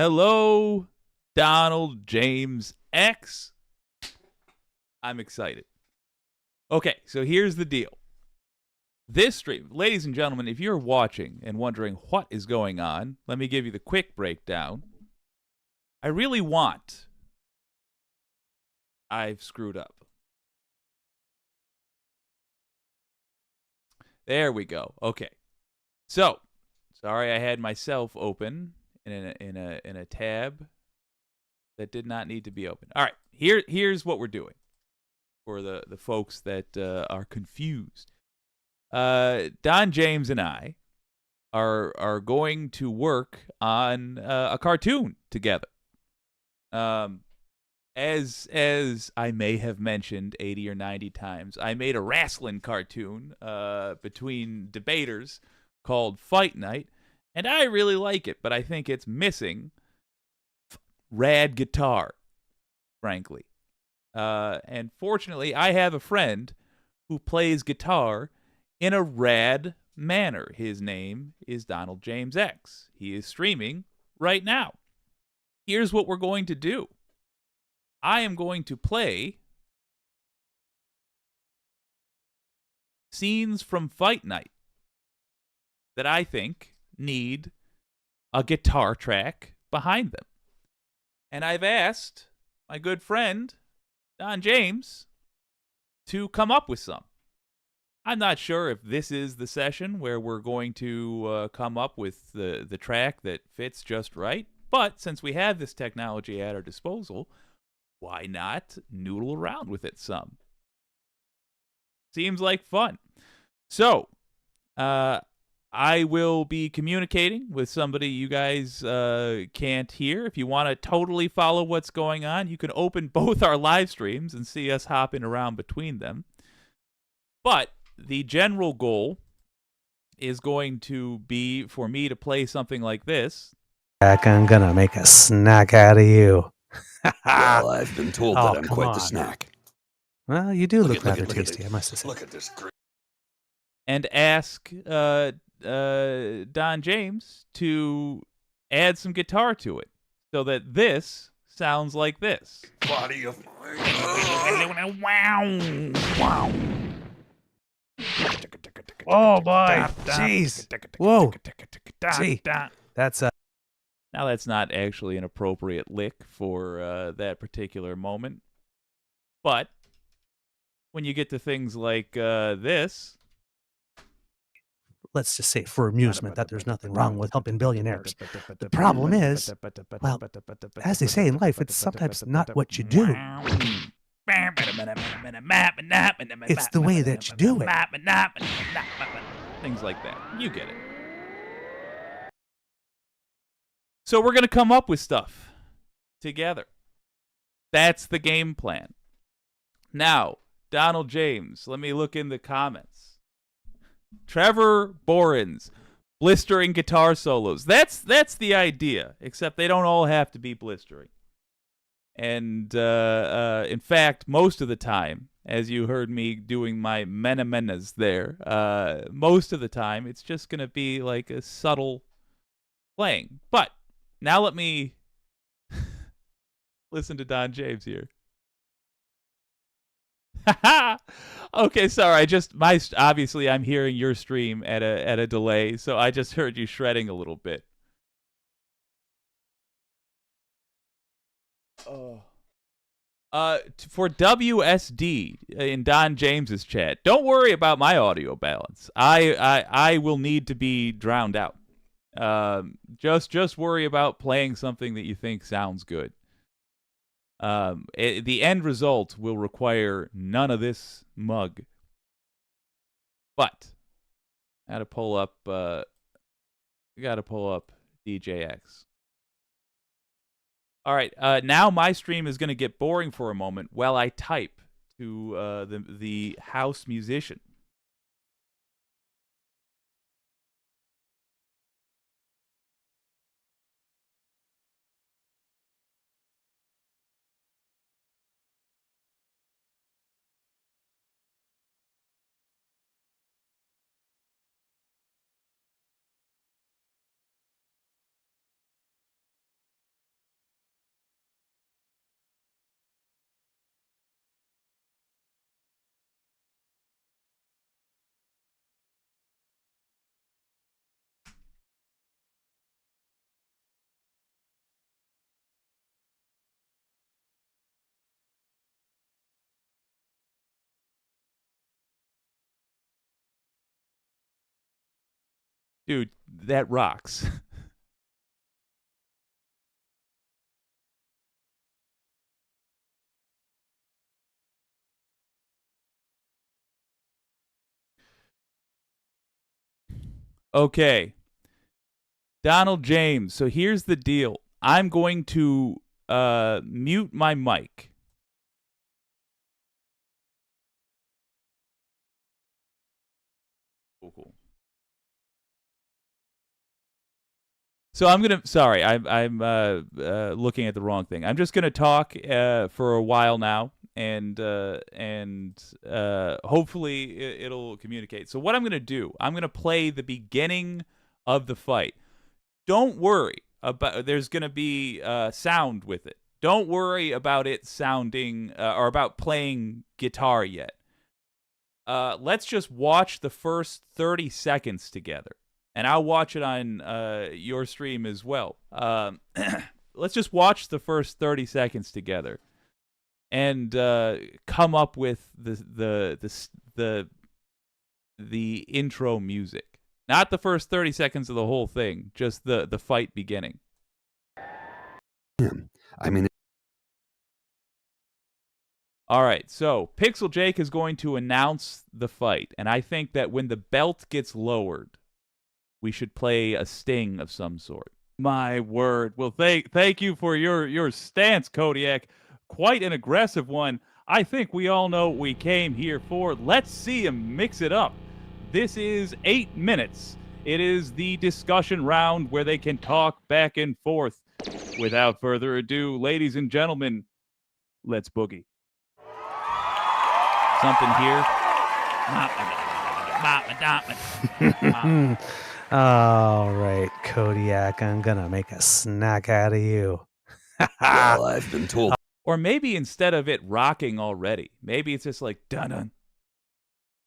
Hello, Donald James X. I'm excited. Okay, so here's the deal. This stream, ladies and gentlemen, if you're watching and wondering what is going on, let me give you the quick breakdown. I've screwed up. There we go. Okay. So, sorry I had myself open in a tab that did not need to be open. All right. Here's what we're doing for the folks that are confused. Don James and I are going to work on a cartoon together. As I may have mentioned 80 or 90 times, I made a wrestling cartoon between debaters called Fight Night, and I really like it, but I think it's missing rad guitar, frankly. And fortunately, I have a friend who plays guitar in a rad manner. His name is DonaldJamesX. He is streaming right now. Here's what we're going to do. I am going to play scenes from Fight Night that I think need a guitar track behind them. And I've asked my good friend, Don James, to come up with some. I'm not sure if this is the session where we're going to come up with the track that fits just right, but since we have this technology at our disposal, why not noodle around with it some? Seems like fun. So, I will be communicating with somebody you guys can't hear. If you want to totally follow what's going on, you can open both our live streams and see us hopping around between them. But the general goal is going to be for me to play something like this. I'm gonna make a snack out of you. Well, I've been told that I'm quite the on. snack. Well, you do look rather tasty, I must say. Look at this. And ask Don James to add some guitar to it so that this sounds like this. Body of Wow. Oh boy, jeez. Whoa. Gee, that's Now that's not actually an appropriate lick for that particular moment, but when you get to things like this, let's just say for amusement that there's nothing wrong with helping billionaires. The problem is, well, as they say in life, it's sometimes not what you do. It's the way that you do it. Things like that. You get it. So we're going to come up with stuff together. That's the game plan. Now, Donald James, let me look in the comments. Trevor Borins, blistering guitar solos. That's the idea, except they don't all have to be blistering. And in fact, most of the time, as you heard me doing my menas there, most of the time it's just going to be like a subtle playing. But now let me listen to Don James here. Okay, sorry. Obviously I'm hearing your stream at a delay, so I just heard you shredding a little bit. For WSD in Don James's chat, don't worry about my audio balance. I will need to be drowned out. Just worry about playing something that you think sounds good. The end result will require none of this mug. But I gotta pull up DJX. All right, now my stream is gonna get boring for a moment while I type to the house musician. Dude, that rocks. Okay. Donald James. So here's the deal. I'm going to mute my mic. Cool. So I'm gonna. Sorry, I'm looking at the wrong thing. I'm just gonna talk for a while now, and hopefully it'll communicate. So what I'm gonna do? I'm gonna play the beginning of the fight. Don't worry about. There's gonna be sound with it. Don't worry about it sounding or about playing guitar yet. Let's just watch the first 30 seconds together. And I'll watch it on your stream as well. Let's just watch the first 30 seconds together, and come up with the intro music. Not the first 30 seconds of the whole thing, just the fight beginning. I mean, All right, so Pixel Jake is going to announce the fight, and I think that when the belt gets lowered, we should play a sting of some sort. My word. Well, thank you for your stance, Kodiak. Quite an aggressive one. I think we all know what we came here for. Let's see him mix it up. This is 8 minutes. It is the discussion round where they can talk back and forth. Without further ado, ladies and gentlemen, let's boogie. Something here. All right, Kodiak, I'm gonna make a snack out of you. well, I've been told. Or maybe instead of it rocking already, maybe it's just like dun-dun,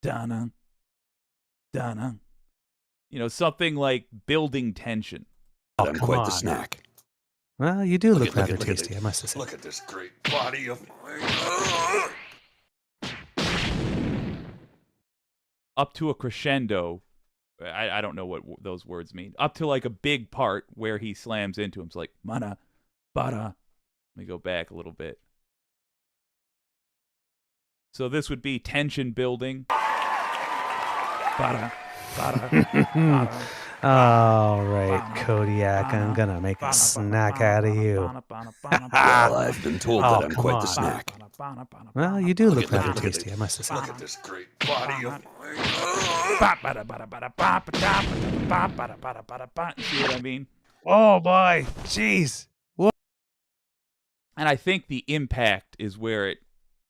dun-dun, dun-dun. You know, something like building tension. Oh, I'm come quite on. the snack. Well, you do look at- rather at- tasty, I must say. Look at this great body of mine. Up to a crescendo. I don't know what those words mean. Up to like a big part where he slams into him. It's like, mana, bada. Let me go back a little bit. So this would be tension building. Bada, bada, bada. All right, Kodiak, I'm gonna make a snack out of you. Well, I've been told Oh, that I'm come quite on. the snack. Well, you do look at- rather look at- tasty, I must say. Look at this great body of mine. See what I mean? Oh boy, jeez. And I think the impact is where it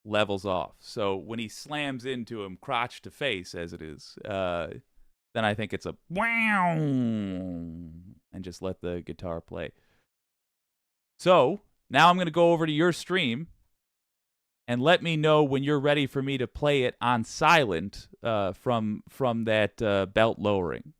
levels off. So when he slams into him crotch to face, as it is, then I think it's a wow, and just let the guitar play. So now I'm going to go over to your stream and let me know when you're ready for me to play it on silent from that belt lowering.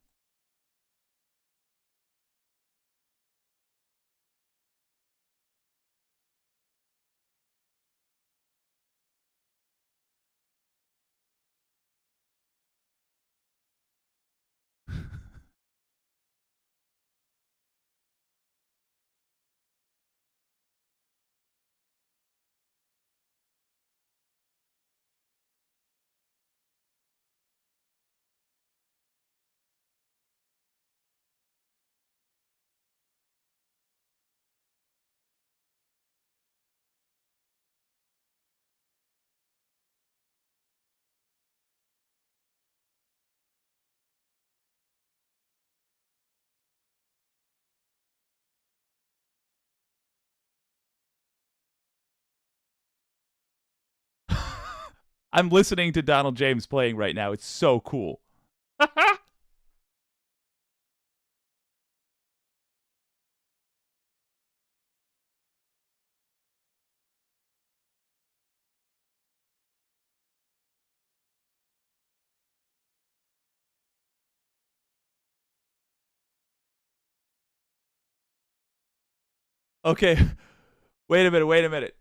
I'm listening to Donald James playing right now. It's so cool. Okay. Wait a minute.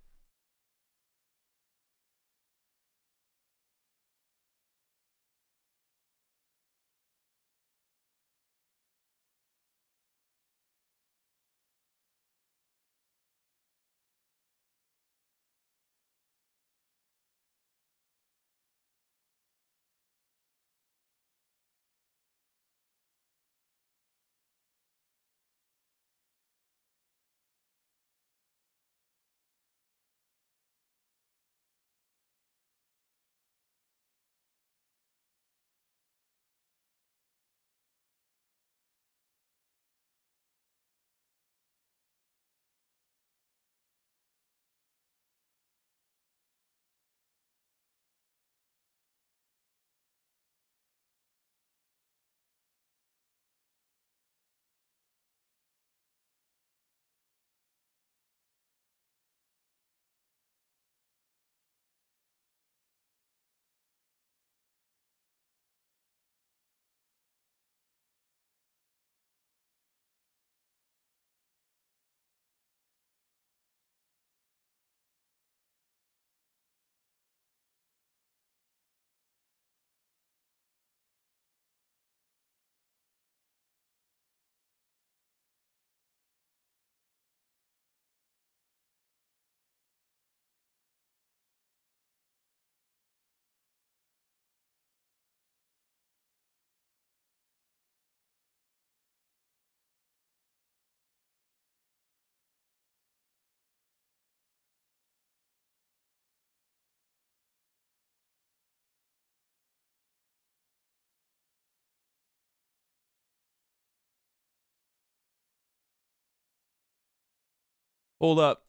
Hold up.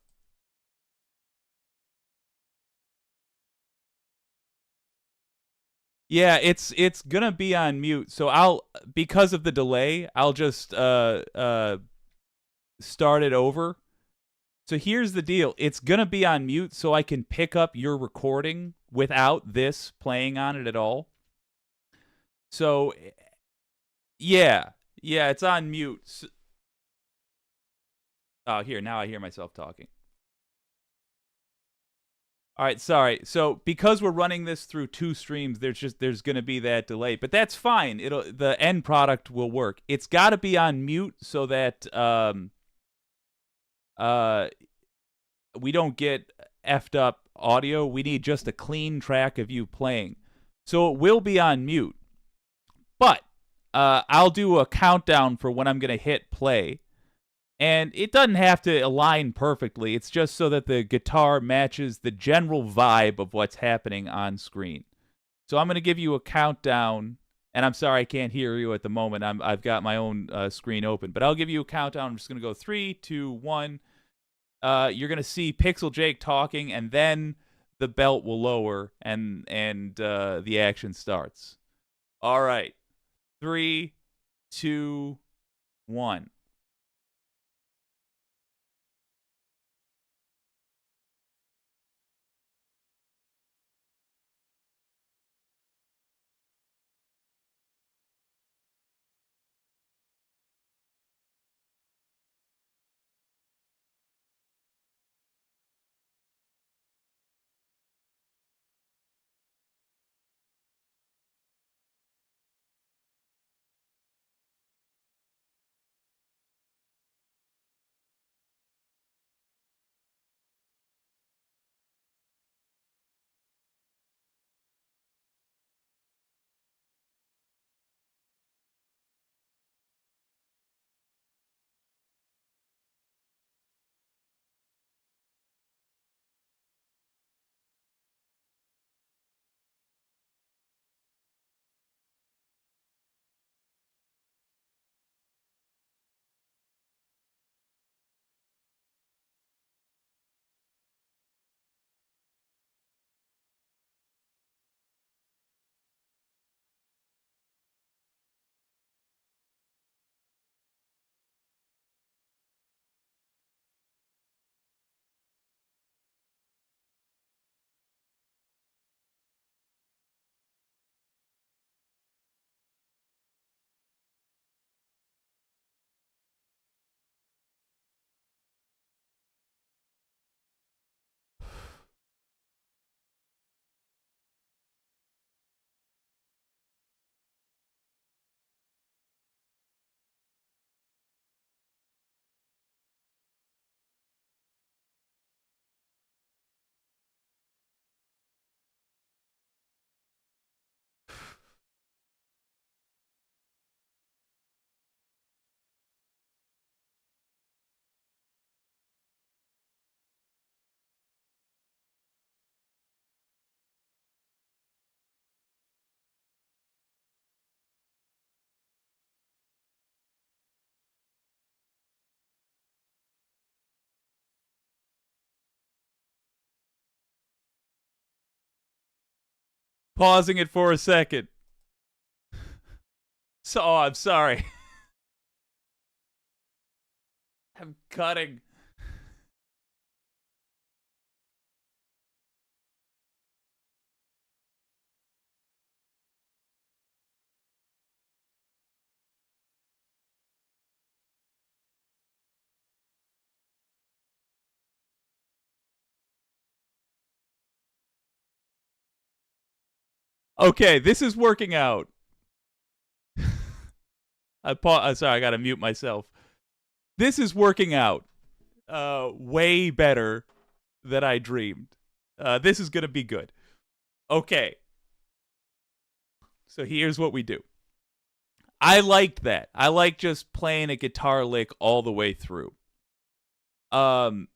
Yeah, it's gonna be on mute. So because of the delay, I'll just start it over. So here's the deal. It's gonna be on mute so I can pick up your recording without this playing on it at all. So yeah, it's on mute. Oh, here, now I hear myself talking. All right, sorry. So because we're running this through 2 streams, there's going to be that delay, but that's fine. The end product will work. It's got to be on mute so that we don't get effed up audio. We need just a clean track of you playing. So it will be on mute. But I'll do a countdown for when I'm going to hit play. And it doesn't have to align perfectly. It's just so that the guitar matches the general vibe of what's happening on screen. So I'm going to give you a countdown. And I'm sorry I can't hear you at the moment. I've got my own screen open. But I'll give you a countdown. I'm just going to go 3, 2, 1. You're going to see Pixel Jake talking, and then the belt will lower, and the action starts. All right. 3, 2, 1. Pausing it for a second. So, I'm sorry. I'm cutting. Okay, this is working out. Sorry, I gotta mute myself. This is working out way better than I dreamed. This is gonna be good. Okay. So here's what we do. I liked that. I like just playing a guitar lick all the way through. But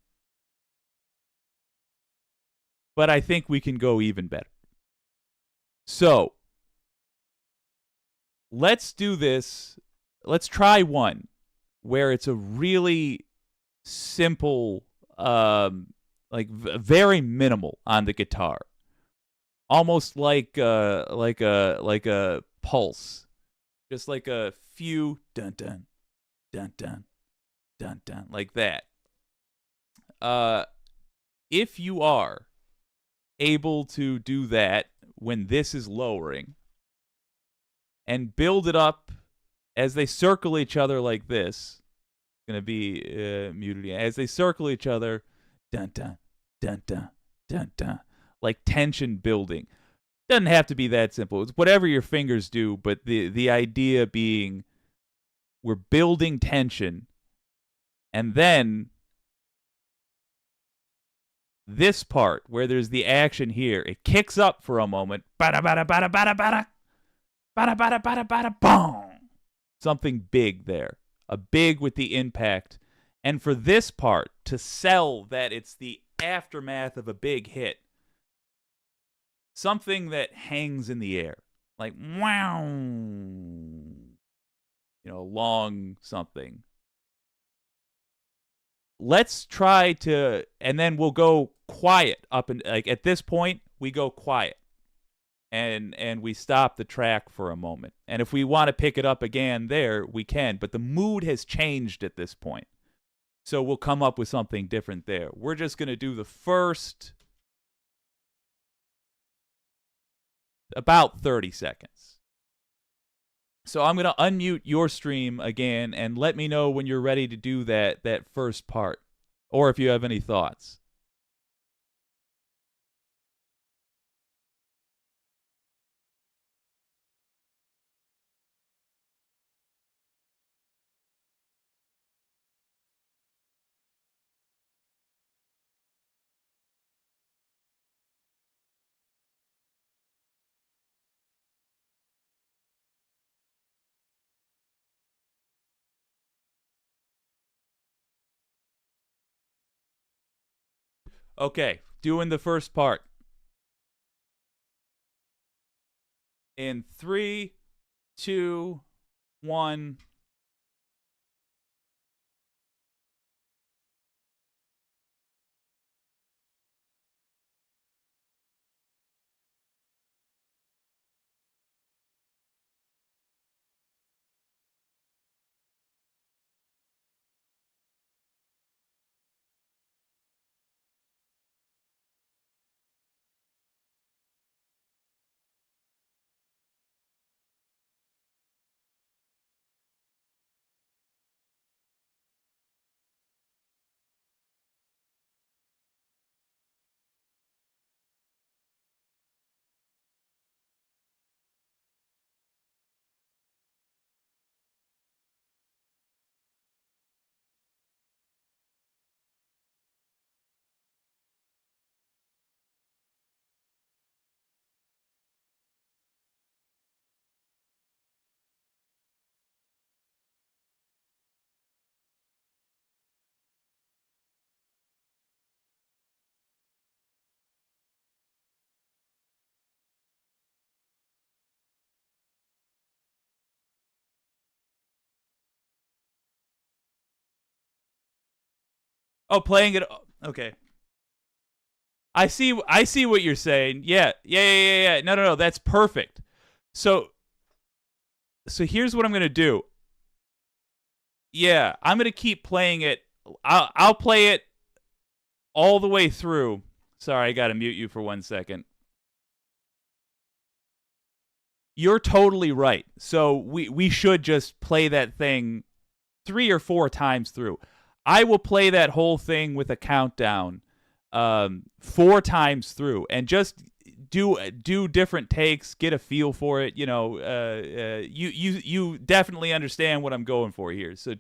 I think we can go even better. So, let's do this. Let's try one where it's a really simple very minimal on the guitar, almost like a pulse, just like a few dun dun dun dun dun dun like that. If you are able to do that when this is lowering and build it up as they circle each other like this, going to be muted again. As they circle each other, dun dun dun dun dun dun, like tension building. Doesn't have to be that simple. It's whatever your fingers do, but the idea being we're building tension, and then this part where there's the action here, it kicks up for a moment. Bada bada bada bada bada. Bada bada bada bada boom. Something big there. A big with the impact. And for this part to sell that it's the aftermath of a big hit, something that hangs in the air. Like wow. Long something. Let's try to, and then we'll go quiet up and like at this point we go quiet and we stop the track for a moment. And if we want to pick it up again there, we can, but the mood has changed at this point. So we'll come up with something different there. We're just going to do the first about 30 seconds. So I'm going to unmute your stream again and let me know when you're ready to do that first part, or if you have any thoughts. Okay, doing the first part. In 3, 2, 1. Oh, playing it. Okay. I see what you're saying. Yeah. No. That's perfect. So here's what I'm going to do. Yeah, I'm going to keep playing it. I'll play it all the way through. Sorry, I got to mute you for 1 second. You're totally right. So we should just play that thing 3 or 4 times through. I will play that whole thing with a countdown 4 times through and just do different takes, get a feel for it. You definitely understand what I'm going for here. So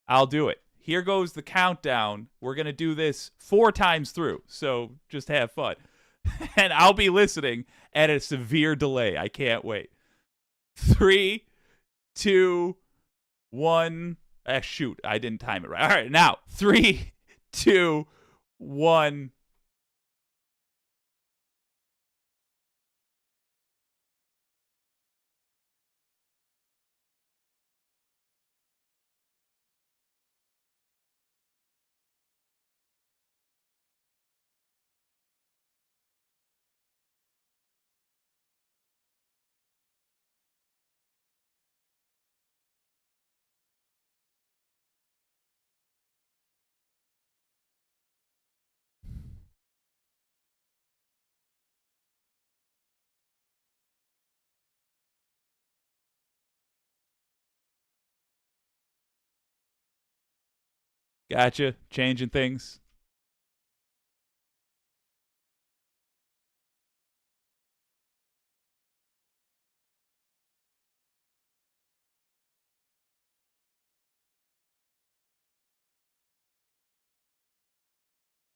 I'll do it. Here goes the countdown. We're going to do this 4 times through. So just have fun. And I'll be listening at a severe delay. I can't wait. 3, 2, 1. Shoot, I didn't time it right. All right, now 3, 2, 1. Gotcha. Changing things.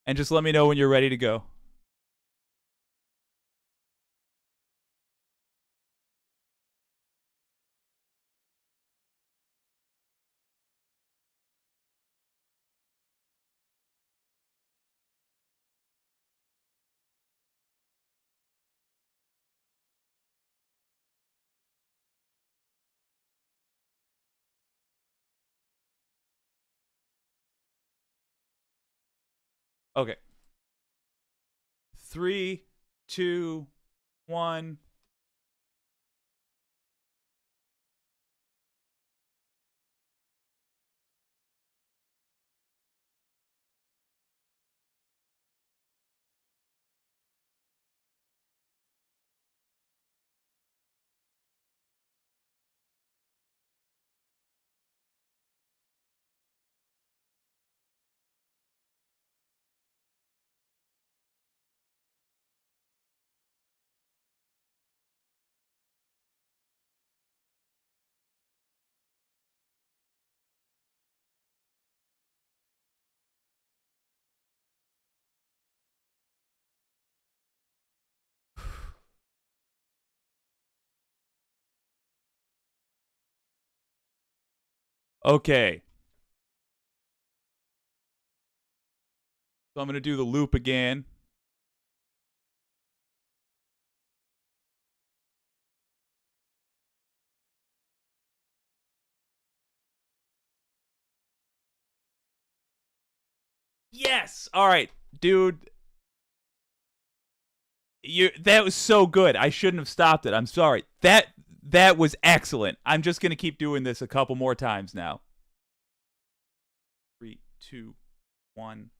And just let me know when you're ready to go. Okay. 3, 2, 1. Okay. So I'm going to do the loop again. Yes. All right, dude. That was so good. I shouldn't have stopped it. I'm sorry. That was excellent. I'm just going to keep doing this a couple more times now. 3, 2, 1.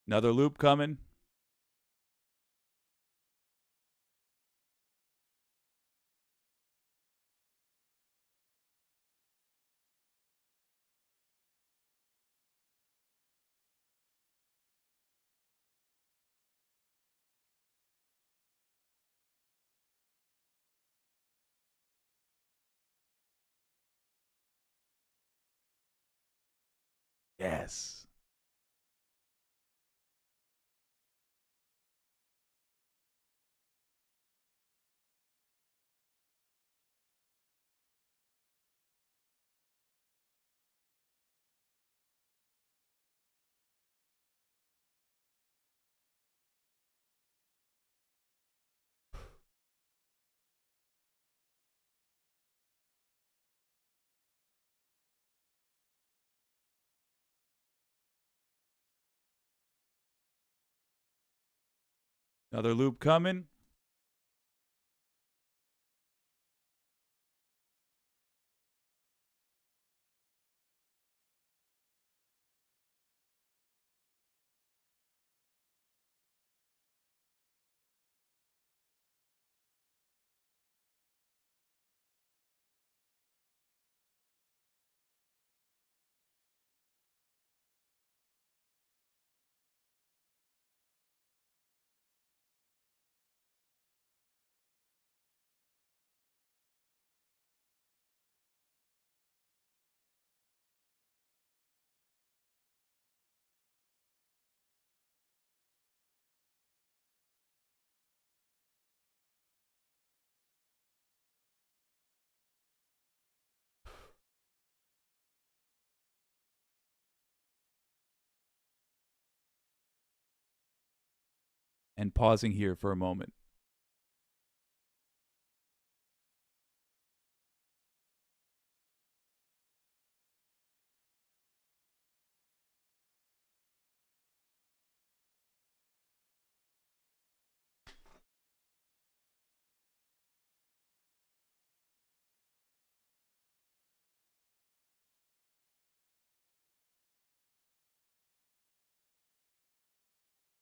Another loop coming. Yes. Another loop coming. and pausing here for a moment.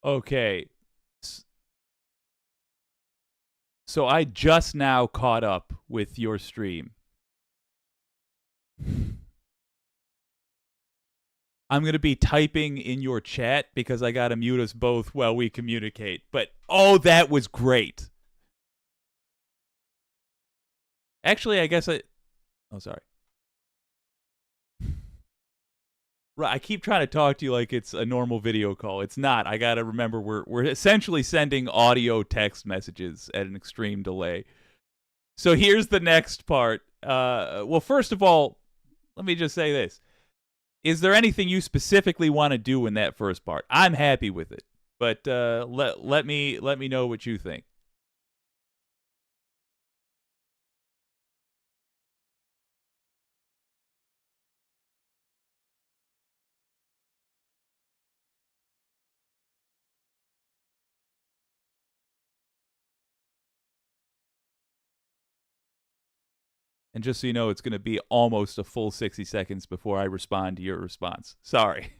Okay. So I just now caught up with your stream. I'm going to be typing in your chat because I got to mute us both while we communicate. But, oh, that was great. Actually, I guess oh, sorry. Right, I keep trying to talk to you like it's a normal video call. It's not. I got to remember we're essentially sending audio text messages at an extreme delay. So here's the next part. Well, first of all, let me just say this. Is there anything you specifically want to do in that first part? I'm happy with it. But let me know what you think. And just so you know, it's going to be almost a full 60 seconds before I respond to your response. Sorry.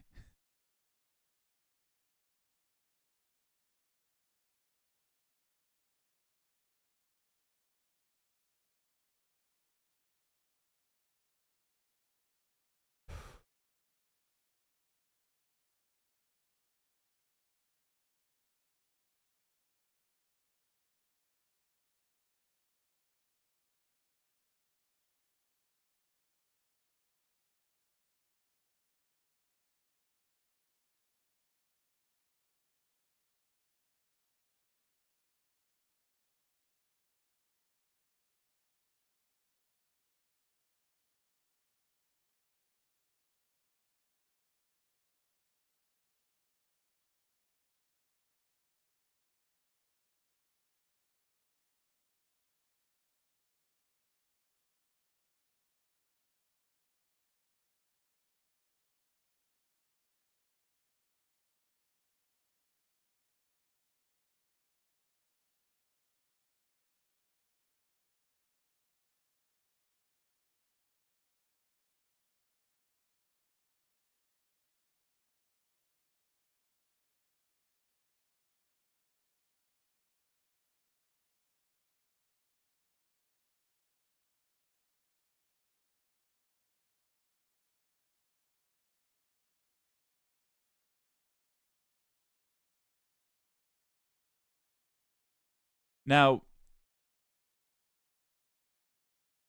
Now,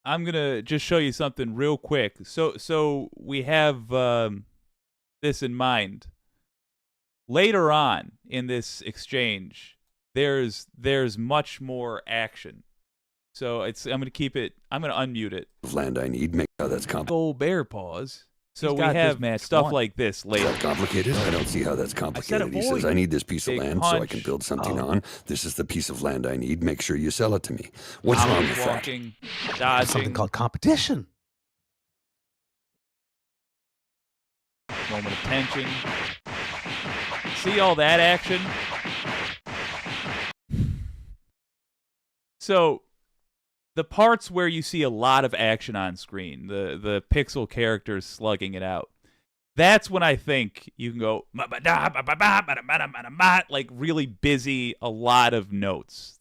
I'm going to just show you something real quick. So we have this in mind. Later on in this exchange, there's much more action. So I'm going to keep it. I'm going to unmute it. Land I need. Make how that's complicated. Go bear paws. So He's we got have this stuff one. like this Is later. that complicated? I don't see how that's complicated. He says, I need this piece of Big land so I punch. can build something Oh. on. This is the piece of land I need. Make sure you sell it to me. What's wrong with that? Walking, Something dodging, called competition. moment of tension. See all that action? So the parts where you see a lot of action on screen, the pixel characters slugging it out, that's when I think you can go like really busy, a lot of notes.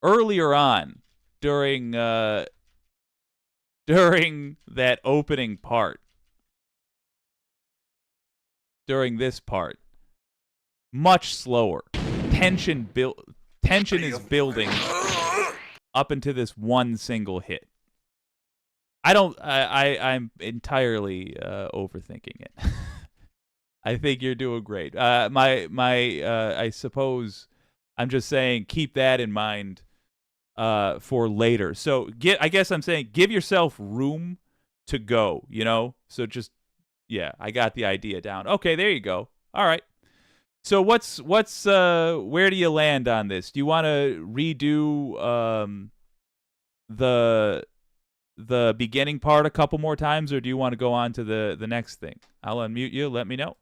Earlier on, during that opening part, during this part, much slower. Tension is building up into this one single hit. I'm entirely overthinking it. I think you're doing great. I suppose I'm just saying keep that in mind for later. So I guess I'm saying give yourself room to go, you know? So just, yeah, I got the idea down. Okay, there you go. All right. So what's where do you land on this? Do you want to redo the beginning part a couple more times, or do you want to go on to the next thing? I'll unmute you. Let me know.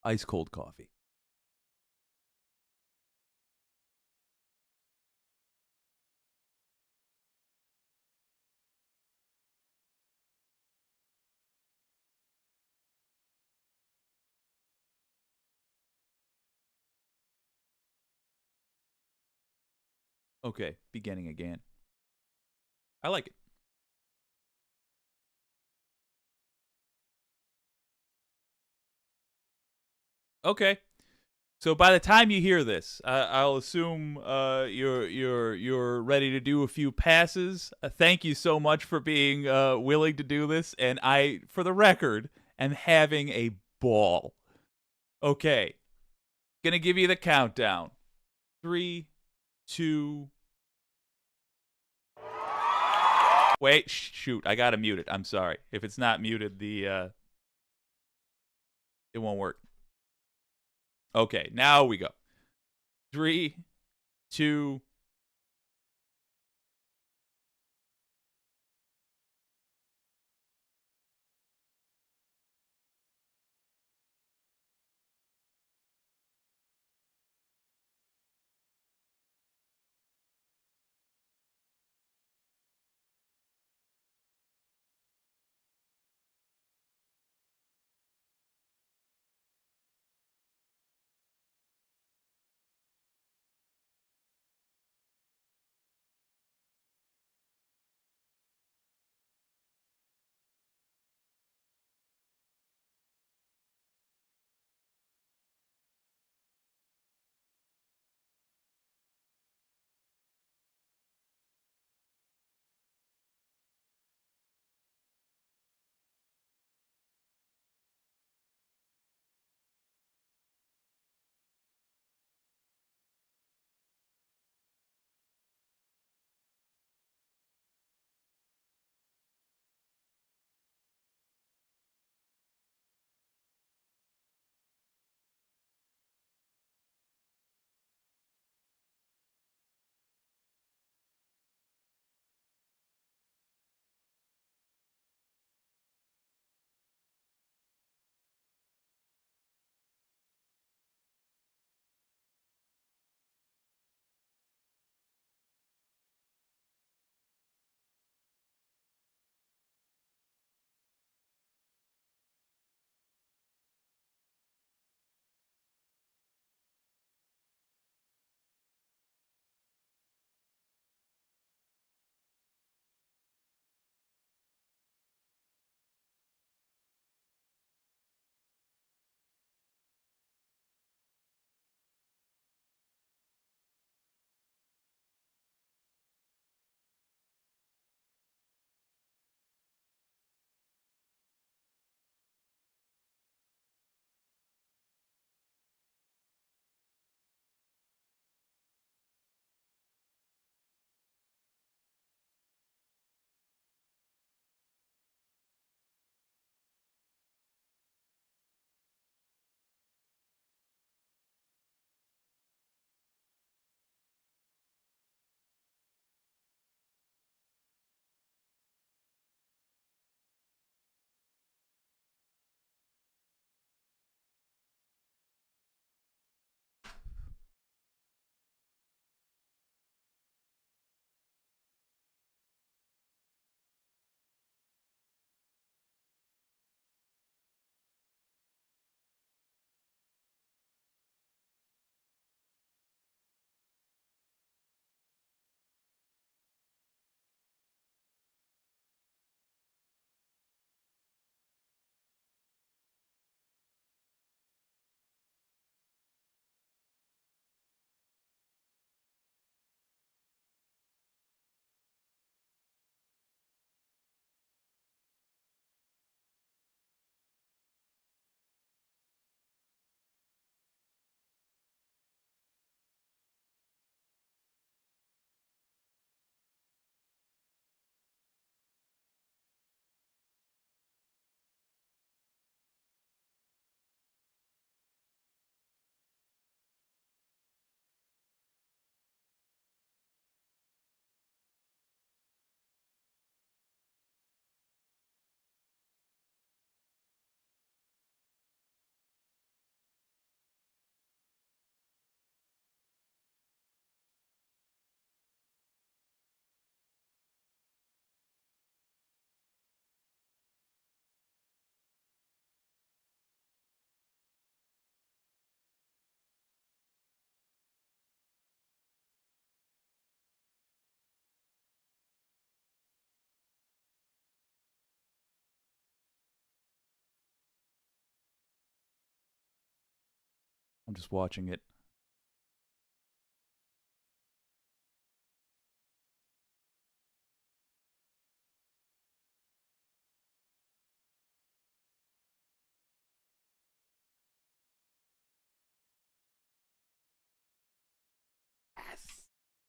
Ice cold coffee. Okay, beginning again. I like it. Okay. So by the time you hear this, I'll assume you're ready to do a few passes. Thank you so much for being willing to do this, and I, for the record, am having a ball. Okay, gonna give you the countdown. 3, 2. Wait, shoot! I gotta mute it. I'm sorry. If it's not muted, it won't work. Okay, now we go. 3, 2. I'm just watching it.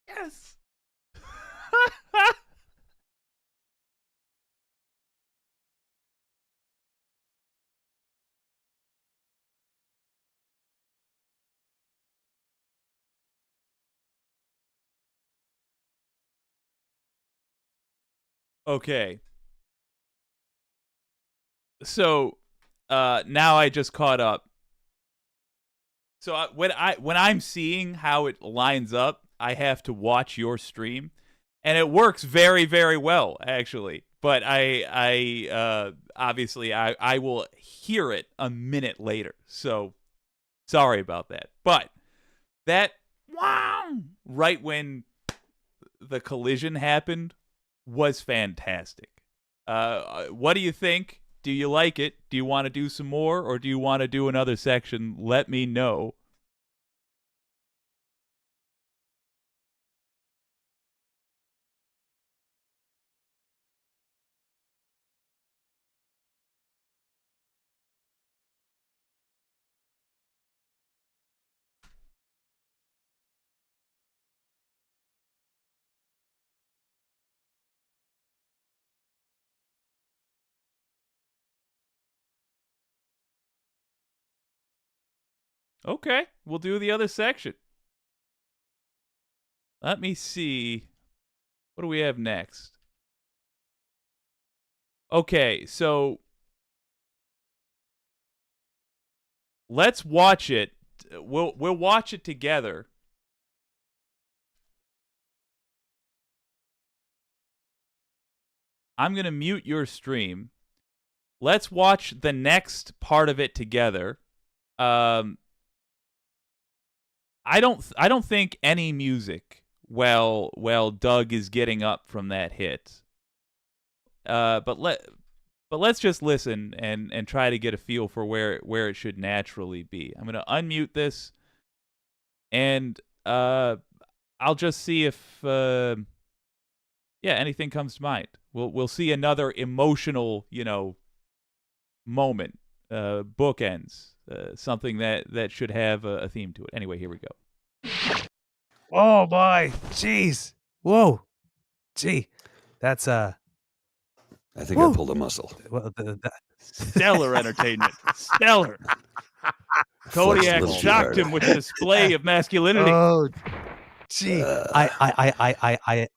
Yes. Okay. So, now I just caught up. So when I'm seeing how it lines up, I have to watch your stream, and it works very, very well actually. But I obviously I will hear it a minute later. So sorry about that. But that right when the collision happened was fantastic. What do you think? Do you like it? Do you want to do some more, or do you want to do another section? Let me know. Okay, we'll do the other section. Let me see. What do we have next? Okay, so let's watch it. We'll watch it together. I'm going to mute your stream. Let's watch the next part of it together. I don't think any music while Doug is getting up from that hit. But let's just listen and try to get a feel for where it should naturally be. I'm gonna unmute this, and I'll just see if anything comes to mind. We'll see another emotional moment, bookends, something that should have a theme to it. Anyway, here we go. Oh boy, jeez, whoa, gee, that's I think Woo. I pulled a muscle. well, Stellar entertainment. Stellar. Kodiak little too shocked hard. him with a display of masculinity. Oh, gee, I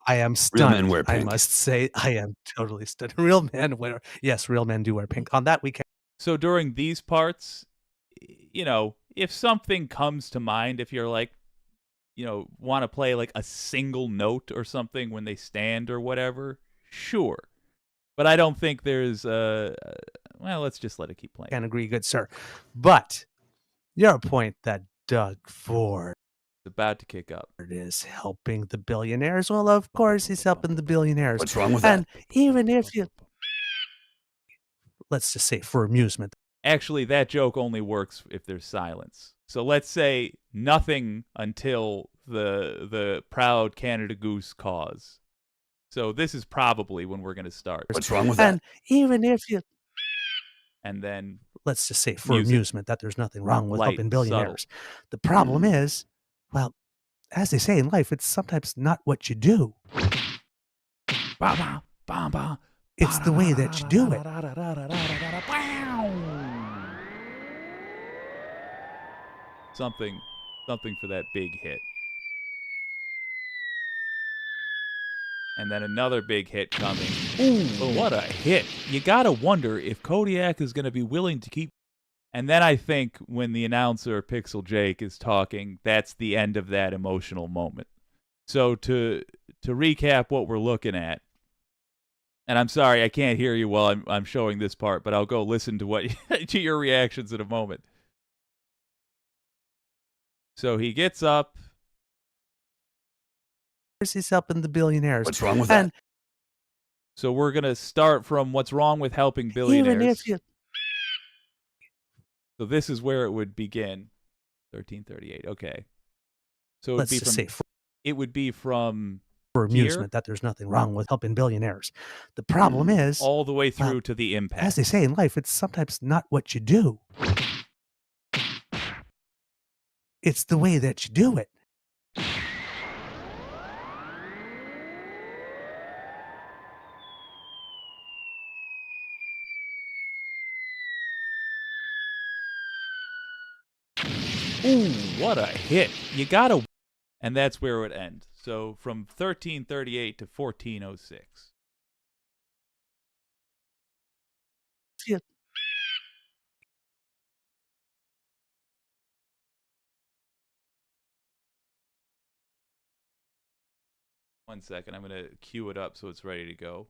am stunned. men wear I pink. must say, I am totally stunned. Real men wear, yes, real men do wear pink. On that we can. So during these parts, if something comes to mind, if you're like, want to play like a single note or something when they stand or whatever, sure. But I don't think there's let's just let it keep playing. Can agree, good sir. But your point that Doug Ford It's about to kick up. is helping the billionaires. Well, of course he's helping the billionaires. What's wrong with and that? even if you, let's just say for amusement, Actually, that joke only works if there's silence. So let's say nothing until the proud Canada Goose caws. So this is probably when we're going to start. What's wrong with that? and even if you, And then let's just say for Music. amusement that there's nothing wrong with Light, helping billionaires. subtle. The problem is, well, as they say in life, it's sometimes not what you do. It's the way that you do it. Something for that big hit. And then another big hit coming. Ooh, what a hit. You gotta wonder if Kodiak is gonna be willing to keep. And then I think when the announcer, Pixel Jake, is talking, that's the end of that emotional moment. So to recap what we're looking at, and I'm sorry I can't hear you while I'm showing this part, but I'll go listen to to your reactions in a moment. So he gets up. He's helping the billionaires. What's wrong with and that? So we're gonna start from what's wrong with helping even billionaires. if you, So this is where it would begin. 1338. Okay. So Let's just say it would be from for here amusement that there's nothing wrong with helping billionaires. The problem is, all the way well, through to the impact. as they say in life, it's sometimes not what you do. It's the way that you do it. Ooh, what a hit. You gotta. And that's where it would end. So from 1338 to 1406. Yeah. One second. I'm going to cue it up so it's ready to go.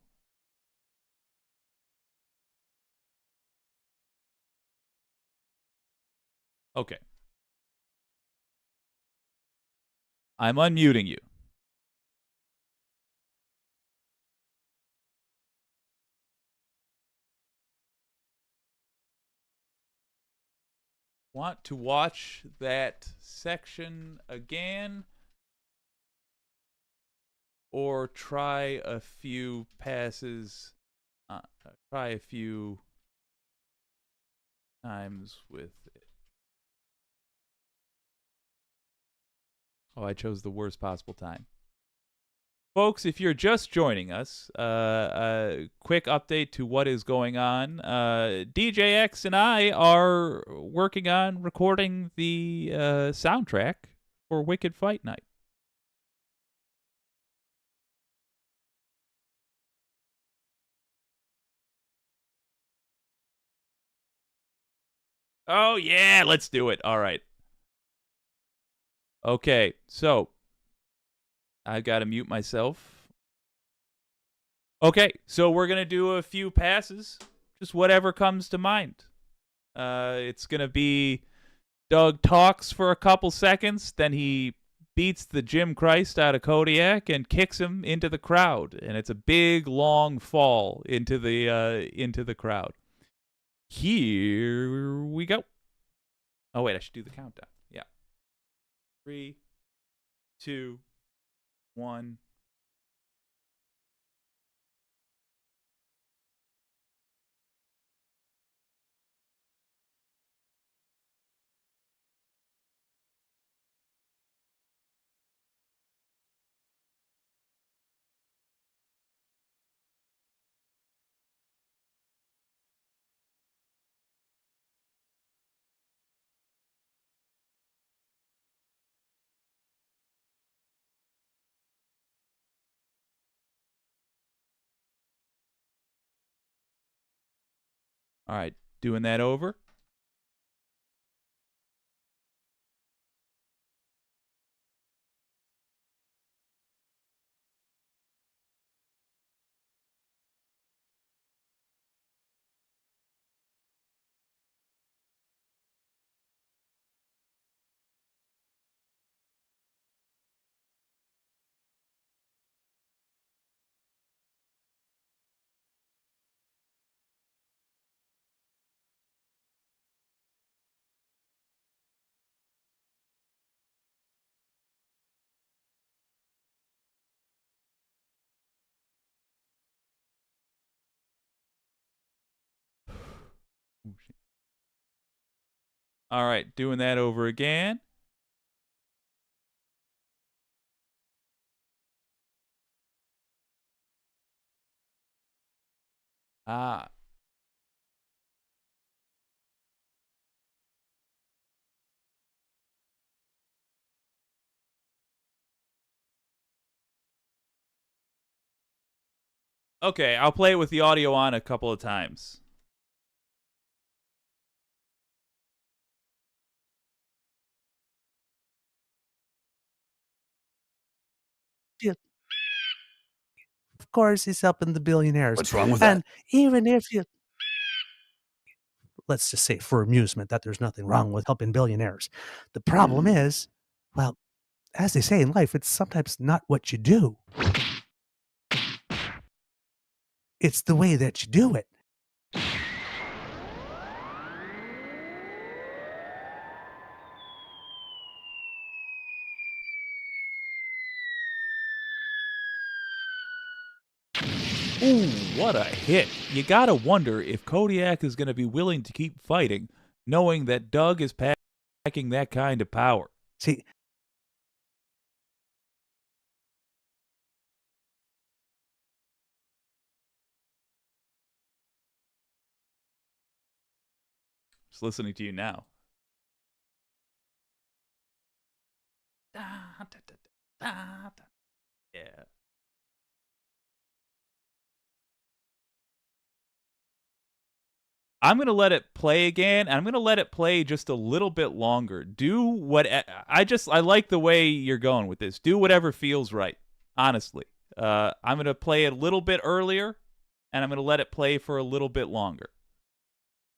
Okay. I'm unmuting you. Want to watch that section again? Or try a few passes, try a few times with it. Oh, I chose the worst possible time. Folks, if you're just joining us, a quick update to what is going on. DJX and I are working on recording the soundtrack for Wicked Fight Night. Oh, yeah, let's do it. All right. Okay, so I've got to mute myself. Okay, so we're going to do a few passes, just whatever comes to mind. It's going to be Doug talks for a couple seconds, then he beats the Jim Christ out of Kodiak and kicks him into the crowd, and it's a big, long fall into the crowd. Here we go. Oh, wait, I should do the countdown. Yeah. 3, 2, 1. All right, doing that over. All right, doing that over again. Ah. Okay, I'll play it with the audio on a couple of times. Yeah. Of course, he's helping the billionaires. What's wrong with and that? even if you, let's just say for amusement that there's nothing wrong with helping billionaires. The problem is, well, as they say in life, it's sometimes not what you do. It's the way that you do it. Ooh, what a hit. You gotta wonder if Kodiak is gonna be willing to keep fighting, knowing that Doug is packing that kind of power. See, Just listening to you now. Yeah. I'm going to let it play again. And I'm going to let it play just a little bit longer. Do what I like the way you're going with this. Do whatever feels right. Honestly. I'm going to play it a little bit earlier and I'm going to let it play for a little bit longer.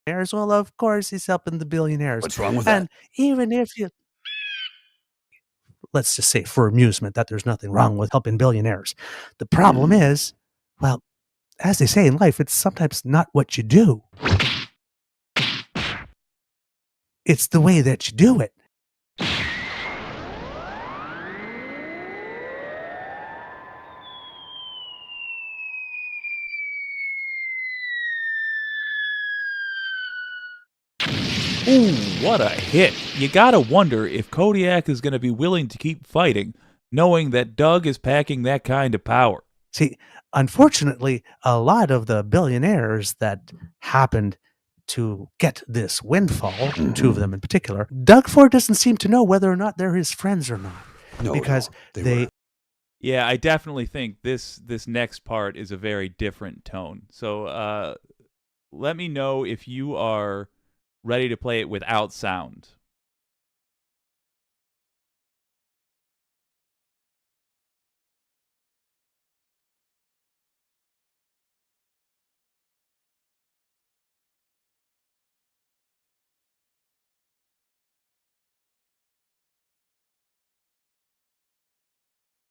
well, of course, he's helping the billionaires. What's wrong with And that? even if you, let's just say for amusement, that there's nothing wrong with helping billionaires. The problem is, well, as they say in life, it's sometimes not what you do. It's the way that you do it. Ooh, what a hit. You gotta wonder if Kodiak is gonna be willing to keep fighting, knowing that Doug is packing that kind of power. See, unfortunately, a lot of the billionaires that happened to get this windfall, two of them in particular, Doug Ford doesn't seem to know whether or not they're his friends or not. No, Because no, they were. Yeah, I definitely think this next part is a very different tone. So let me know if you are ready to play it without sound.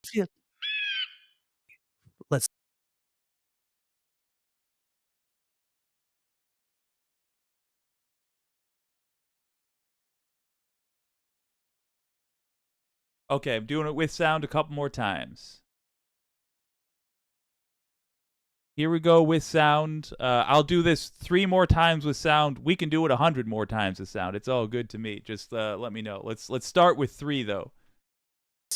feel let's Okay, I'm doing it with sound a couple more times. Here we go with sound. I'll do this 3 more times with sound. We can do it 100 more times with sound. It's all good to me. Just let me know. Let's start with 3 though.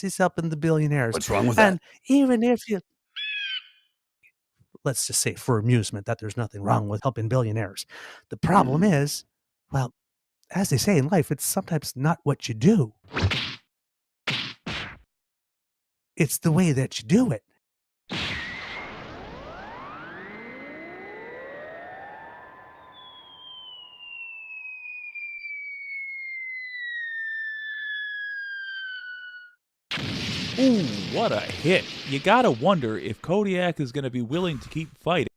he's helping the billionaires. What's wrong with And that? even if you, let's just say for amusement, that there's nothing wrong with helping billionaires. The problem is, well, as they say in life, it's sometimes not what you do. It's the way that you do it. Ooh, what a hit. You gotta wonder if Kodiak is gonna be willing to keep fighting.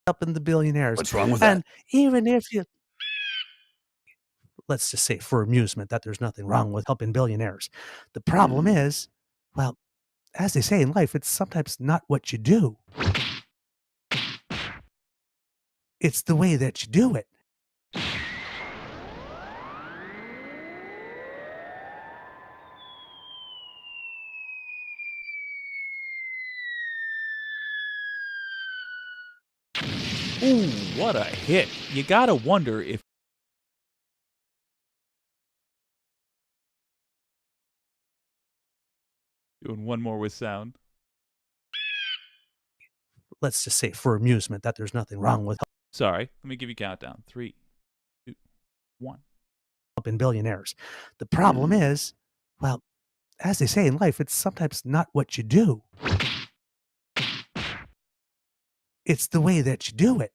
Helping the billionaires. What's wrong with And that? even if you, let's just say for amusement, that there's nothing wrong with helping billionaires. The problem is, well, as they say in life, it's sometimes not what you do. It's the way that you do it. Ooh, what a hit. You gotta wonder if doing one more with sound. Let's just say for amusement, that there's nothing wrong with Sorry, let me give you a countdown. 3, 2, 1. helping billionaires. The problem is, well, as they say in life, it's sometimes not what you do. It's the way that you do it.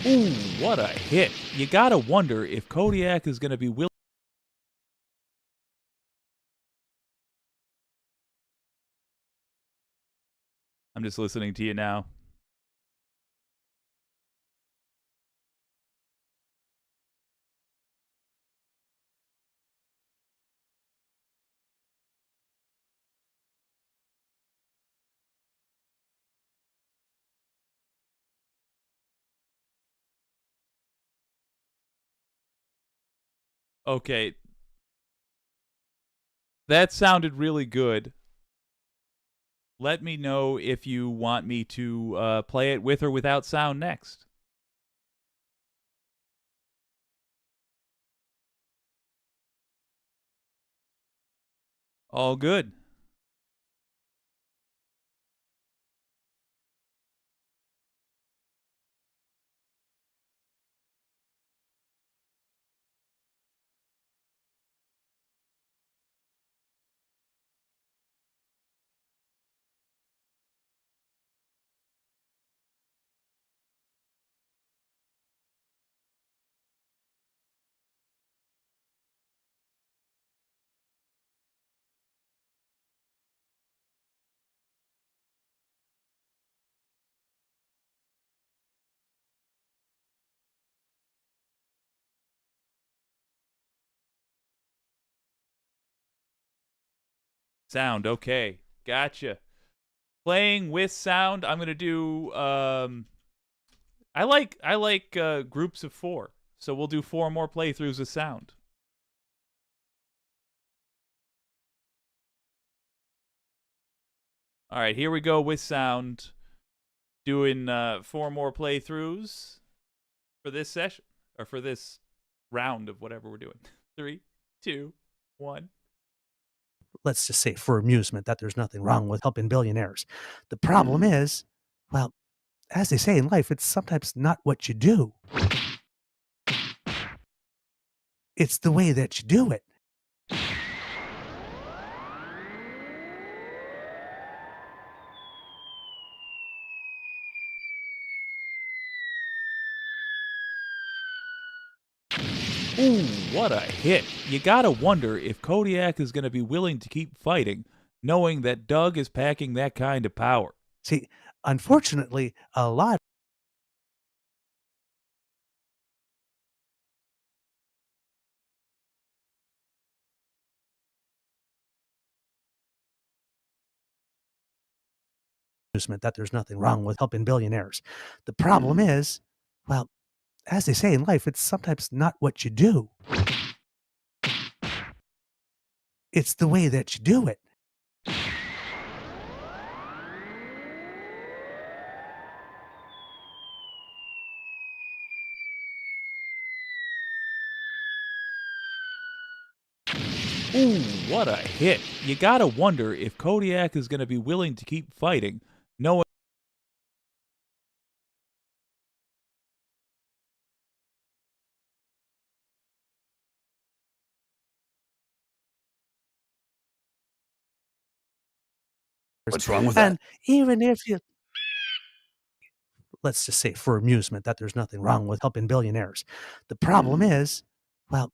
Ooh, what a hit. You gotta wonder if Kodiak is gonna be willing. I'm just listening to you now. Okay. That sounded really good. Let me know if you want me to play it with or without sound next. All good. Sound, okay. Gotcha. Playing with sound, I'm gonna do I like groups of 4. So we'll do 4 more playthroughs with sound. All right, here we go with sound. Doing 4 more playthroughs for this session, or for this round of whatever we're doing. 3, 2, 1. Let's just say for amusement that there's nothing wrong with helping billionaires. The problem is, well, as they say in life, it's sometimes not what you do. It's the way that you do it. Ooh, what a hit. You gotta wonder if Kodiak is gonna be willing to keep fighting, knowing that Doug is packing that kind of power. See, unfortunately, a lot amusement that there's nothing wrong with helping billionaires. The problem is, well, as they say in life, it's sometimes not what you do. It's the way that you do it. Ooh, what a hit. You gotta wonder if Kodiak is gonna be willing to keep fighting, knowing What's wrong with that? And even if you, let's just say for amusement that there's nothing wrong with helping billionaires. The problem is, well,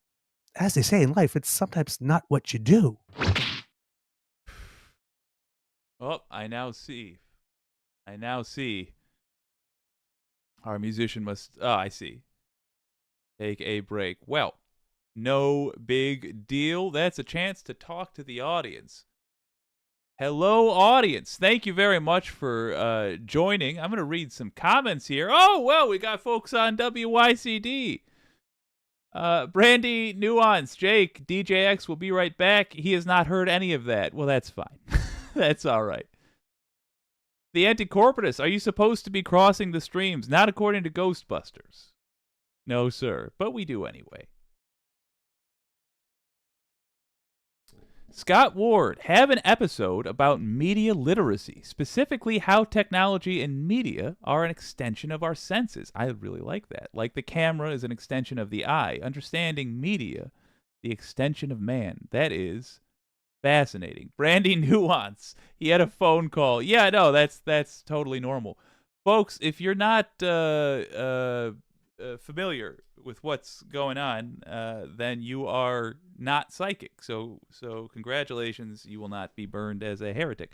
as they say in life, it's sometimes not what you do. Oh, I now see. Our musician must. Oh, I see. Take a break. Well, no big deal. That's a chance to talk to the audience. Hello, audience. Thank you very much for joining. I'm going to read some comments here. Oh, well, we got folks on WYCD. Brandy, Nuance, Jake, DJX will be right back. He has not heard any of that. Well, that's fine. That's all right. The Anticorporatus, are you supposed to be crossing the streams? Not according to Ghostbusters. No, sir, but we do anyway. Scott Ward, have an episode about media literacy, specifically how technology and media are an extension of our senses. I really like that. Like the camera is an extension of the eye. Understanding media, the extension of man. That is fascinating. Brandy Nuance, he had a phone call. Yeah, no, that's totally normal. Folks, if you're not familiar with what's going on, then you are not psychic. So congratulations, you will not be burned as a heretic.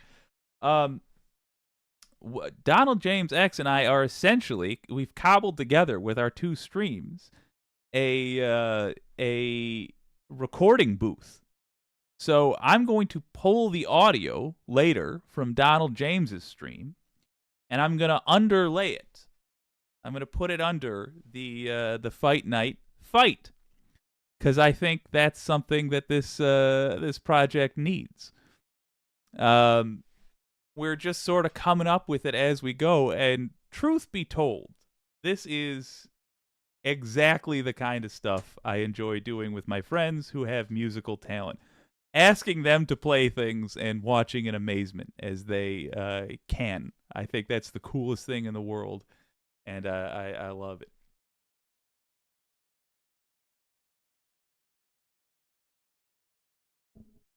DonaldJamesX and I are essentially, we've cobbled together with our 2 streams a recording booth. So I'm going to pull the audio later from Donald James's stream, and I'm going to underlay it. I'm going to put it under the Fight Night fight. because I think that's something that this project needs. We're just sort of coming up with it as we go, and truth be told, this is exactly the kind of stuff I enjoy doing with my friends who have musical talent. Asking them to play things and watching in amazement as they can. I think that's the coolest thing in the world, and I love it.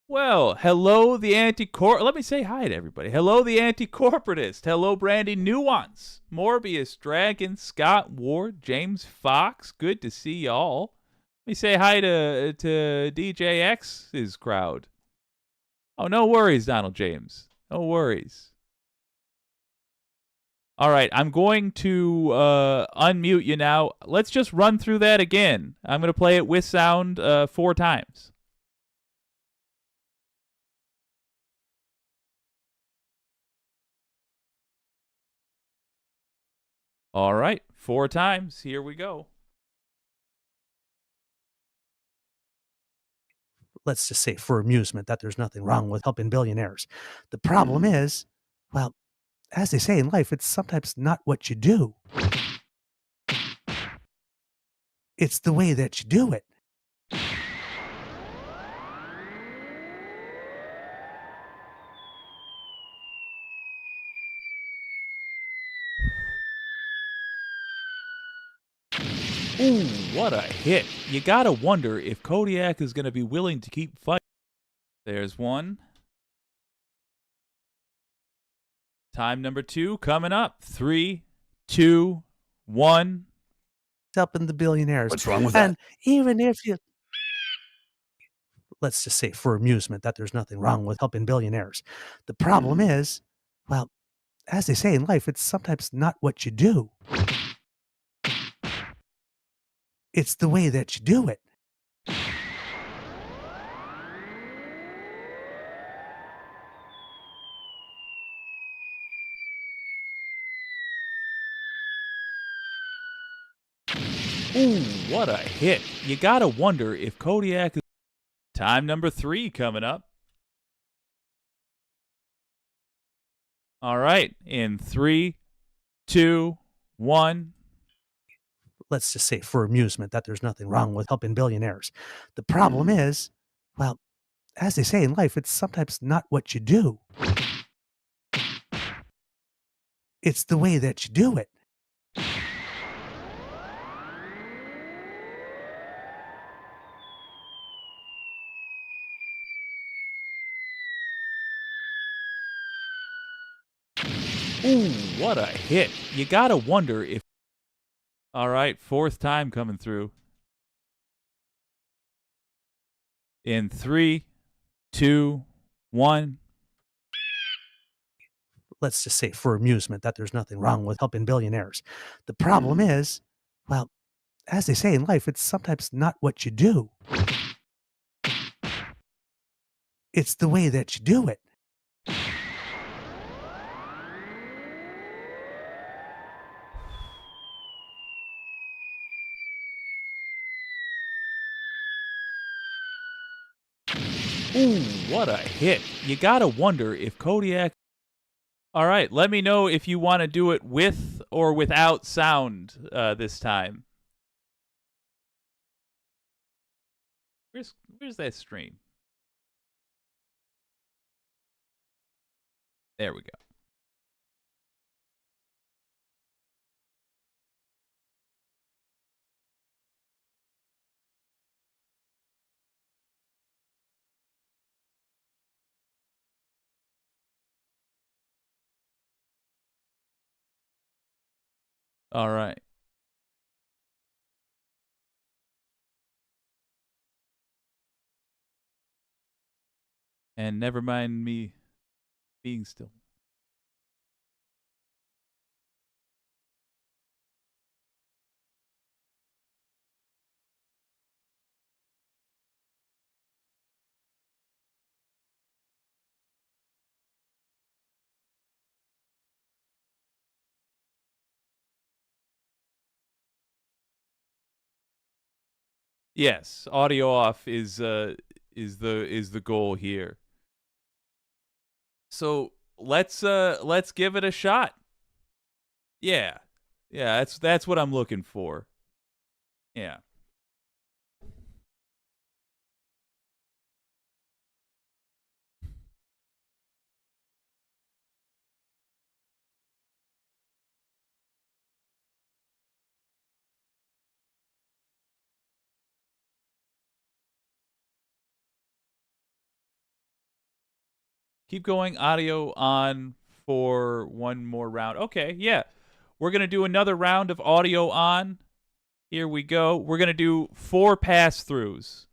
Well, hello, the Let me say hi to everybody. Hello, the anti-corporatist. Hello, Brandy Nuance, Morbius, Dragon, Scott Ward, James Fox. Good to see y'all. Let me say hi to DJX's crowd. Oh, no worries, Donald James. No worries. All right, I'm going to unmute you now. Let's just run through that again. I'm going to play it with sound 4 times. All right, 4 times. Here we go. Let's just say for amusement that there's nothing wrong with helping billionaires. The problem is, well, as they say in life, it's sometimes not what you do. It's the way that you do it. Ooh, what a hit. You gotta wonder if Kodiak is gonna be willing to keep fighting. There's one. Time number 2 coming up. 3, 2, 1. Helping the billionaires. What's wrong with and that? even if you, let's just say for amusement that there's nothing wrong with helping billionaires. The problem is, well, as they say in life, it's sometimes not what you do. It's the way that you do it. Ooh, what a hit. You gotta wonder if Kodiak is... Time number 3 coming up. All right, in 3, 2, 1. Let's just say for amusement that there's nothing wrong with helping billionaires. The problem is, well, as they say in life, it's sometimes not what you do. It's the way that you do it. Ooh, what a hit. You gotta wonder if... All right, 4th time coming through. In 3, 2, 1. Let's just say for amusement that there's nothing wrong with helping billionaires. The problem is, well, as they say in life, it's sometimes not what you do. It's the way that you do it. Ooh, what a hit. You gotta wonder if Kodiak... All right, let me know if you want to do it with or without sound this time. Where's that stream? There we go. All right. And never mind me being still. Yes, audio off is the goal here. So let's give it a shot. Yeah. Yeah, that's what I'm looking for. Yeah. Keep going, audio on for one more round. Okay, yeah. We're going to do another round of audio on. Here we go. We're going to do 4 pass-throughs.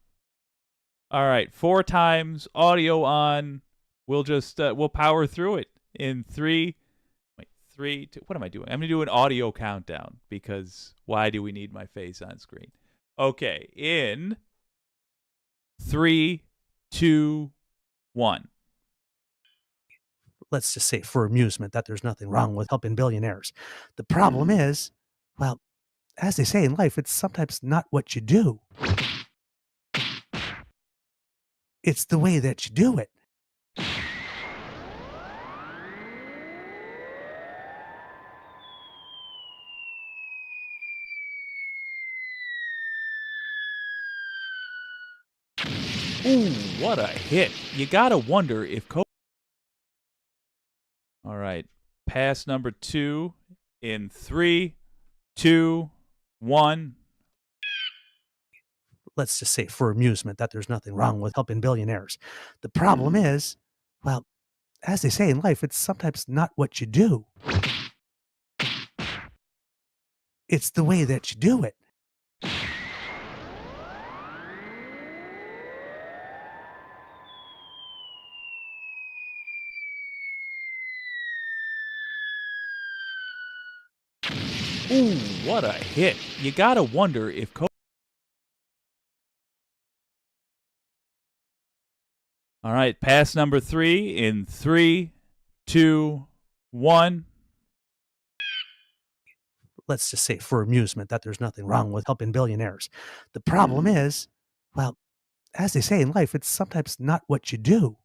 All right, 4 times audio on. We'll just we'll power through it in 3. Wait, 3. 2, what am I doing? I'm going to do an audio countdown because why do we need my face on screen? Okay, in 3, 2, 1. Let's just say for amusement that there's nothing wrong with helping billionaires. The problem is, well, as they say in life, it's sometimes not what you do. It's the way that you do it. Ooh, what a hit. You got to wonder if All right. Pass number 2 in 3, 2, 1. Let's just say for amusement that there's nothing wrong with helping billionaires. The problem is, well, as they say in life, it's sometimes not what you do. It's the way that you do it. Ooh, what a hit. You got to wonder if All right, pass number 3 in 3, 2, 1. Let's just say for amusement that there's nothing wrong with helping billionaires. The problem is, well, as they say in life, it's sometimes not what you do.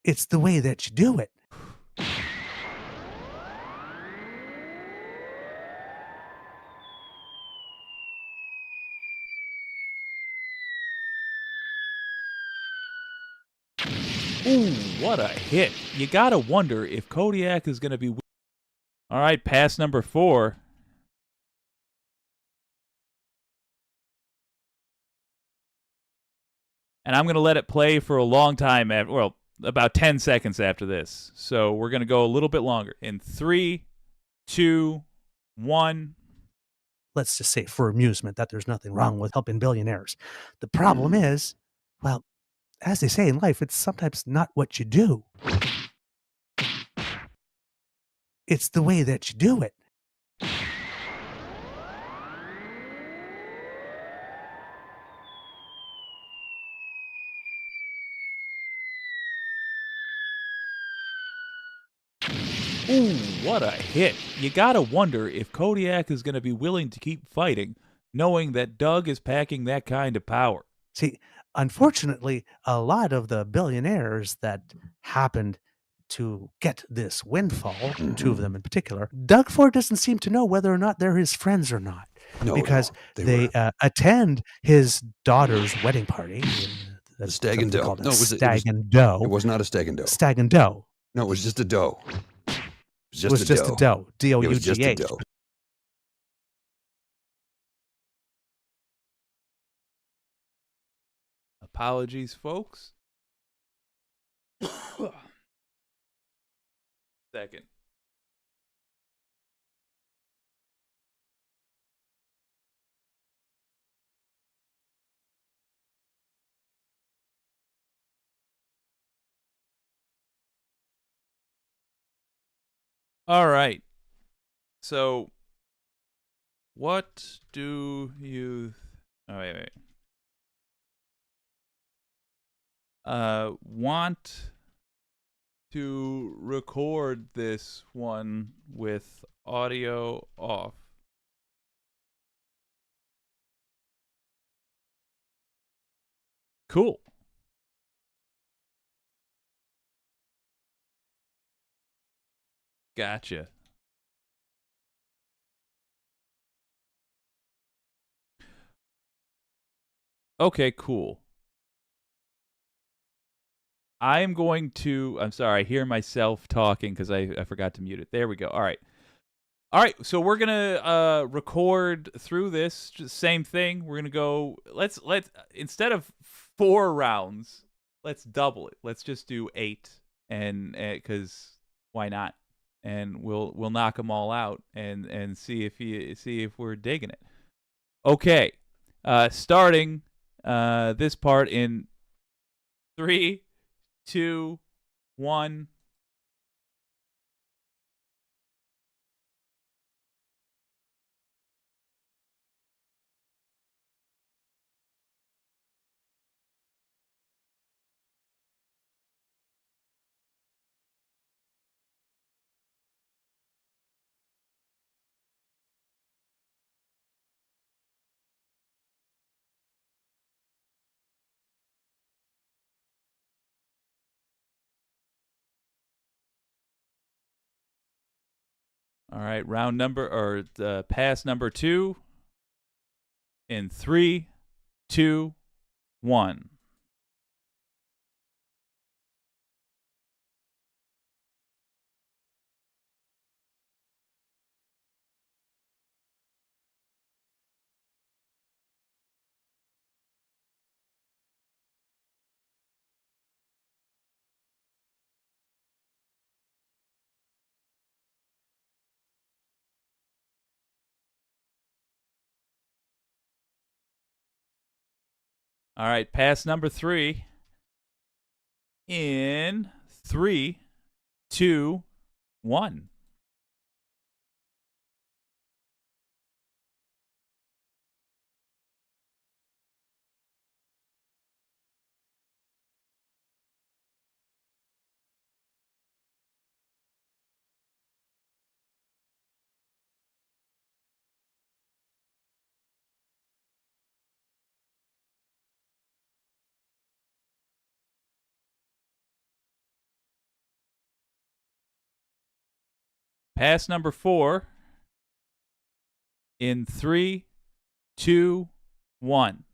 It's the way that you do it. Ooh, what a hit. You got to wonder if Kodiak is going to be All right, pass number 4. And I'm going to let it play for a long time after, well, about 10 seconds after this. So we're going to go a little bit longer. In 3, 2, 1. Let's just say for amusement that there's nothing wrong with helping billionaires. The problem is, well, as they say in life, it's sometimes not what you do. It's the way that you do it. Ooh, what a hit. You got to wonder if Kodiak is going to be willing to keep fighting, knowing that Doug is packing that kind of power. See, unfortunately, a lot of the billionaires that happened to get this windfall, 2 of them in particular, Doug Ford doesn't seem to know whether or not they're his friends or not, No, because no, they attend his daughter's wedding party. That's stag and something doe. called a No, stag and doe. it was not a stag and doe. Stag and doe. No, it was just a doe. It Was just a doe. It was just a D-O-U-G-H. doe. Apologies, folks. Second. All right. So, what do you? Oh wait. Want to record this one with audio off? Cool. Gotcha. Okay, cool. I'm going to. I'm sorry. I hear myself talking because I forgot to mute it. There we go. All right. All right. So we're gonna record through this. Just same thing. We're gonna go. Let's instead of 4 rounds, let's double it. Let's just do 8, and because why not? And we'll knock them all out and see if we're digging it. Okay. Starting this part in 3, 2, 1. All right, pass number 2 in 3, 2, 1. All right, pass number 3 in 3, 2, 1. Pass number 4 in 3, 2, 1.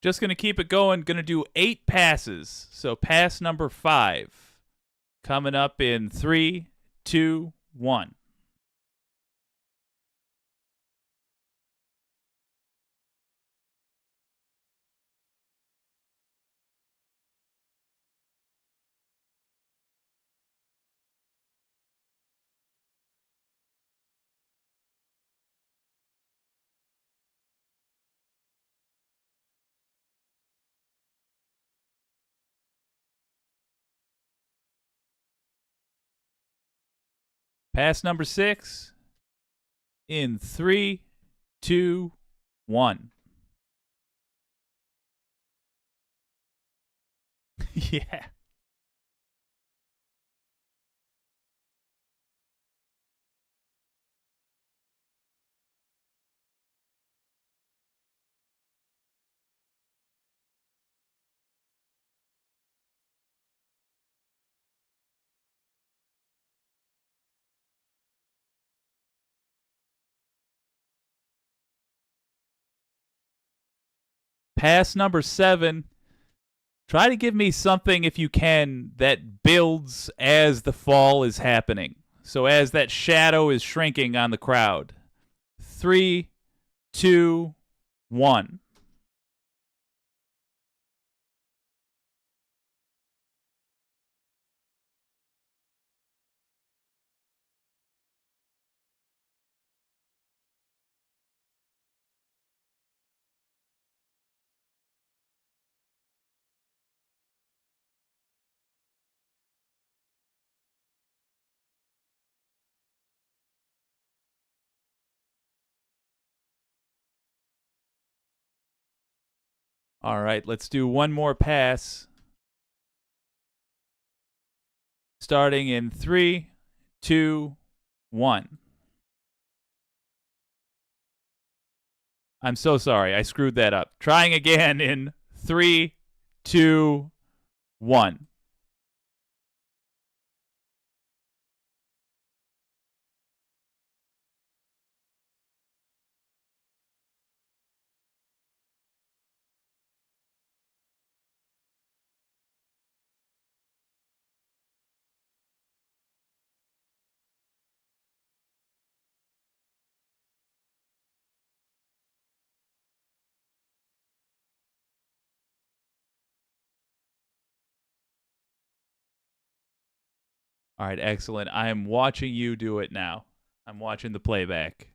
Just going to keep it going. Going to do 8 passes. So pass number 5 coming up in 3, 2, 1. Pass number 6 in 3, 2, 1. Yeah. Pass number 7. Try to give me something, if you can, that builds as the fall is happening. So as that shadow is shrinking on the crowd. 3, 2, 1. All right, let's do one more pass. Starting in 3, 2, 1. I'm so sorry. I screwed that up. Trying again in 3, 2, 1. All right, excellent. I am watching you do it now. I'm watching the playback.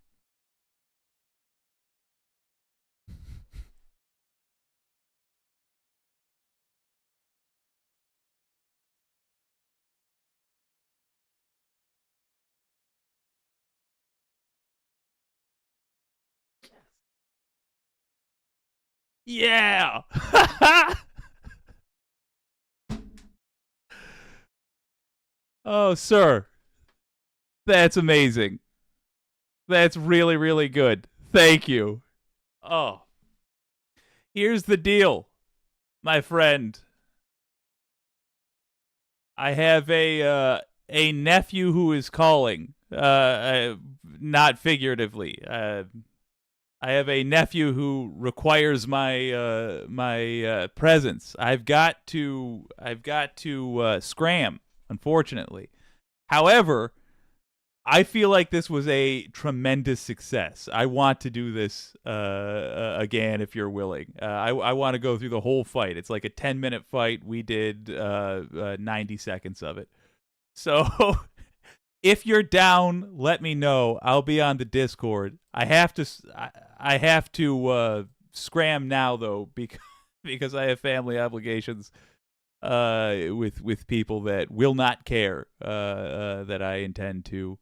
Yeah! Oh, sir. That's amazing. That's really, really good. Thank you. Oh. Here's the deal, my friend. I have a nephew who is calling. Not figuratively. I have a nephew who requires my presence. I've got to scram, unfortunately. However, I feel like this was a tremendous success. I want to do this again if you're willing. I want to go through the whole fight. It's like a 10-minute fight. We did 90 seconds of it. So if you're down, let me know. I'll be on the Discord. I have to scram now though because I have family obligations with people that will not care that I intend to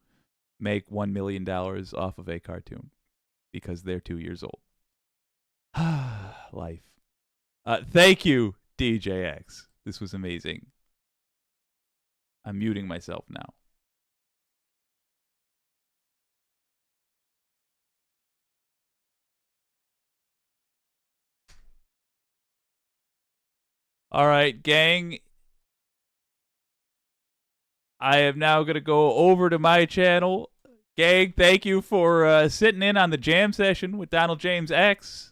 make $1 million off of a cartoon because they're 2 years old. Life. Thank you, DJX. This was amazing. I'm muting myself now. All right, gang. I am now going to go over to my channel. Gang, thank you for sitting in on the jam session with DonaldJamesX.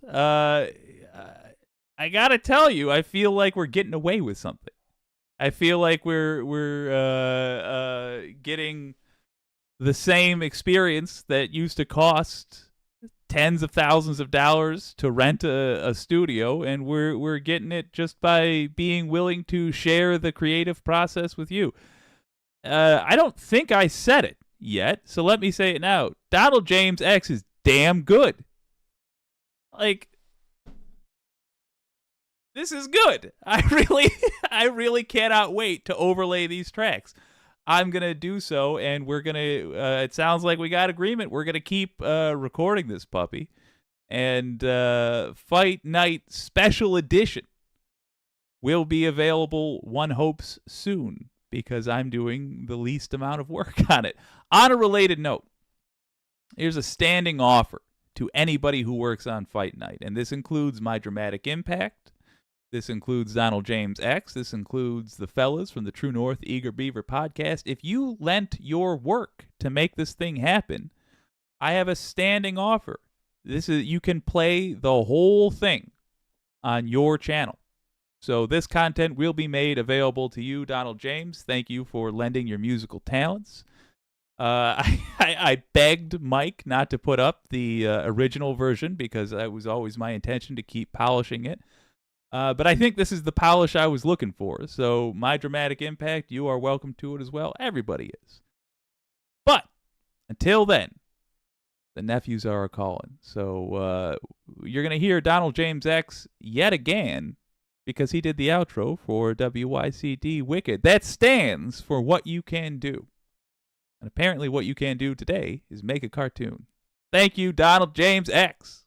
I got to tell you, I feel like we're getting away with something. I feel like we're getting the same experience that used to cost tens of thousands of dollars to rent a studio, and we're getting it just by being willing to share the creative process with you. I don't think I said it yet, so let me say it now. DonaldJamesX is damn good. Like, this is good. I really cannot wait to overlay these tracks. I'm going to do so, and we're going to, it sounds like we got agreement. We're going to keep recording this puppy. And Fight Night Special Edition will be available, one hopes, soon, because I'm doing the least amount of work on it. On a related note, here's a standing offer to anybody who works on Fight Night, and this includes my Dramatic Impact. This includes DonaldJamesX. This includes the fellas from the True North Eager Beaver podcast. If you lent your work to make this thing happen, I have a standing offer. You can play the whole thing on your channel. So this content will be made available to you, Donald James. Thank you for lending your musical talents. I begged Mike not to put up the original version because it was always my intention to keep polishing it. But I think this is the polish I was looking for. So my Dramatic Impact, you are welcome to it as well. Everybody is. But until then, the nephews are a-calling. So you're going to hear DonaldJamesX yet again because he did the outro for WYCD Wicked. That stands for What You Can Do. And apparently what you can do today is make a cartoon. Thank you, DonaldJamesX.